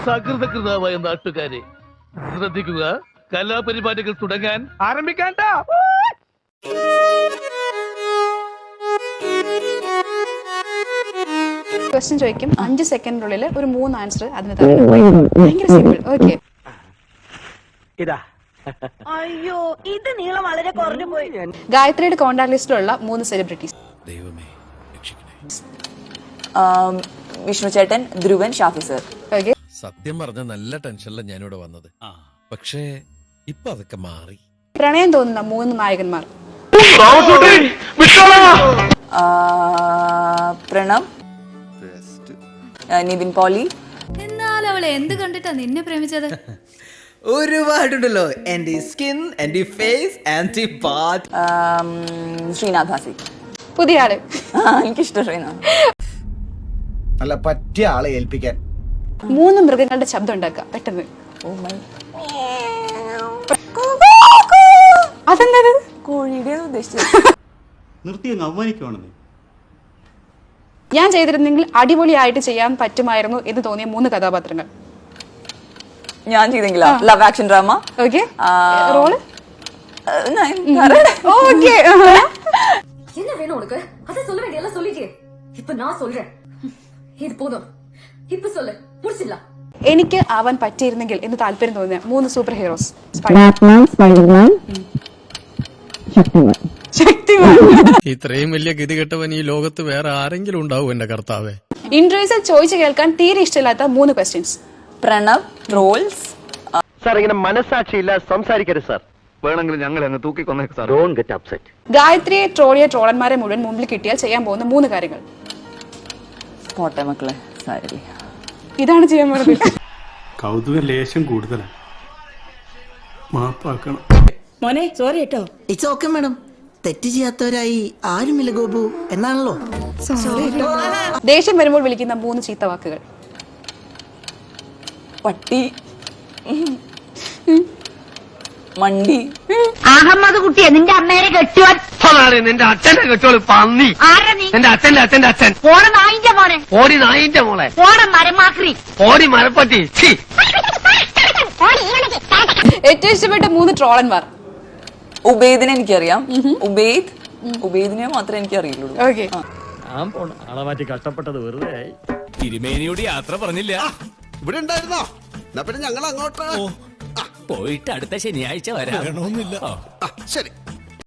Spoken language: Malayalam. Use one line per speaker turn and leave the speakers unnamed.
സകൃതകൃതമായ നാട്ടുകാരെ ശ്രദ്ധിക്കുക, കലാപരിപാടികൾ തുടങ്ങാൻ ആരംഭിക്കാൻ.
ക്വസ്റ്റ്യൻ ചോദിക്കും, 5 സെക്കൻഡിനുള്ളിൽ ഒരു 3 ആൻസർ അതിന് തരണം. ഭയങ്കര സിമ്പിൾ. ഓക്കെ,
ഇതാ.
അയ്യോ, ഇത് നീളം വളരെ കുറഞ്ഞു പോയി.
ഗായത്രിയുടെ കോണ്ടാക്ട് ലിസ്റ്റിലുള്ള 3 സെലിബ്രിറ്റീസ്.
വിഷ്ണു ചേട്ടൻ, ധ്രുവൻ, ഷാഫി സർ.
ഓക്കെ,
സത്യം പറഞ്ഞ നല്ല ടെൻഷനിലാണ് ഞാനിവിടെ വന്നത്. പക്ഷേ ഇപ്പൊ അതൊക്കെ മാറി.
പ്രണയം തോന്നുന്ന 3 നായകന്മാർ.
പ്രണവ്, നിവിൻ പോളി.
എന്നാൽ അവളെ എന്ത് കണ്ടിട്ടാ നിന്നെ പ്രേമിച്ചത്?
ഒരുപാടുണ്ടല്ലോ. എന്റെ സ്കിൻ, എന്റെ ഫേസ്, എന്റെ ബാത്ത്.
ശ്രീനാഥ് ഭാസി.
പുതിയ ആള്.
എനിക്കിഷ്ടം ശ്രീനാഥ്.
നല്ല പറ്റിയ ആളെ ഏൽപ്പിക്കാൻ.
3 മൃഗങ്ങളുടെ ശബ്ദം ഉണ്ടാക്കുക പെട്ടെന്ന്. അതെന്താ?
കോഴിയുടെ ഉദ്ദേശിച്ചത്.
നിർത്തി അങ്ങ് അവമാനിക്കുവാണെന്ന്.
ഞാൻ ചെയ്തിരുന്നെങ്കിൽ അടിപൊളിയായിട്ട് ചെയ്യാൻ പറ്റുമായിരുന്നു എന്ന് തോന്നിയ 3 കഥാപാത്രങ്ങൾ.
ഞാൻ ചെയ്തെങ്കിലോ? Love action drama.
Okay, role.
Okay.
என்ன வேணும் உனக்கு? அத சொல்ல வேண்டிய எல்லாம் சொல்லிட்டே. இப்ப நான் சொல்றேன். இது போதும். இப்ப சொல்லு, முடிச்சிடலாம்.
എനിക്ക് ആവാൻ പറ്റിയിരുന്നെങ്കിൽ എന്ന് താല്പര്യം തോന്നിയ 3 സൂപ്പർ ഹീറോസ്.
സ്പൈഡർമാൻ, ശക്തിമാൻ.
ഇത്രയും വലിയ ഗതികെട്ടവൻ ഈ ലോകത്ത് വേറെ ആരെങ്കിലും ഉണ്ടാവും എന്റെ കർത്താവേ.
ഇന്റർവ്യൂസിൽ ചോദിച്ചു കേൾക്കാൻ തീരെ ഇഷ്ടമില്ലാത്ത 3 ക്വസ്റ്റ്യൻസ്.
പ്രണവ്, ട്രോൾസ്.
സാർ ഇങ്ങനെ മനസ്സാക്ഷിയില്ല സംസാരിക്കരുത് സാർ. വേണമെങ്കിൽ ഞങ്ങൾ അങ്ങ് തൂക്കിക്കൊന്നേക്ക് സാർ. Don't get upset.
ഗായത്രിയെ ട്രോളിയ ട്രോളന്മാരെ മുഴുവൻ മുമ്പിൽ കിട്ടിയാൽ ചെയ്യാൻ പോകുന്ന 3 കാര്യങ്ങൾ.
പോട്ടെ മക്കളെ, സാരമില്ല.
ഇതാണ് ചെയ്യാൻ പോകുന്നത്.
കൗതുക ലേശം കൂടുതലാണ്. മാപ്പാക്കണം
മോനെ. സോറി കേട്ടോ.
It's okay madam. തെറ്റ് ചെയ്യാത്തവരായി ആരുമില്ല ഗോപു എന്നാണല്ലോ.
ദേഷ്യം വരുമ്പോൾ വിളിക്കുന്ന 3 ചീത്ത വാക്കുകൾ.
പട്ടി, മണ്ടി.
അഹമ്മദ് കുട്ടിയെ നിന്റെ അമ്മേനെ കെട്ടുവാൻ.
നിന്റെ അച്ഛന്റെ കെട്ടോള് പന്നി. എന്റെ അച്ഛന്റെ അച്ഛൻ.
പോണ നായിന്റെ മോനെ,
ഓടി നായിന്റെ മോളെ,
പോണ മരമാക്രി,
ഓടി മരപ്പട്ടി.
ഏറ്റവും ഇഷ്ടപ്പെട്ട 3 ട്രോളന്മാർ.
ഉബൈദിനെ എനിക്കറിയാം. ഉബൈദിനെ മാത്രമേ എനിക്ക് അറിയുള്ളൂ.
ഓക്കെ,
ആളെ മാറ്റി കഷ്ടപ്പെട്ടത് വെറുതെ ആയി.
തിരുമേനിയോട് യാത്ര പറഞ്ഞില്ല.
ഇവിടെ ഉണ്ടായിരുന്നോ? ഞങ്ങൾ അങ്ങോട്ട്
പോയിട്ട് അടുത്ത ശനിയാഴ്ച വരാം.
ശരി.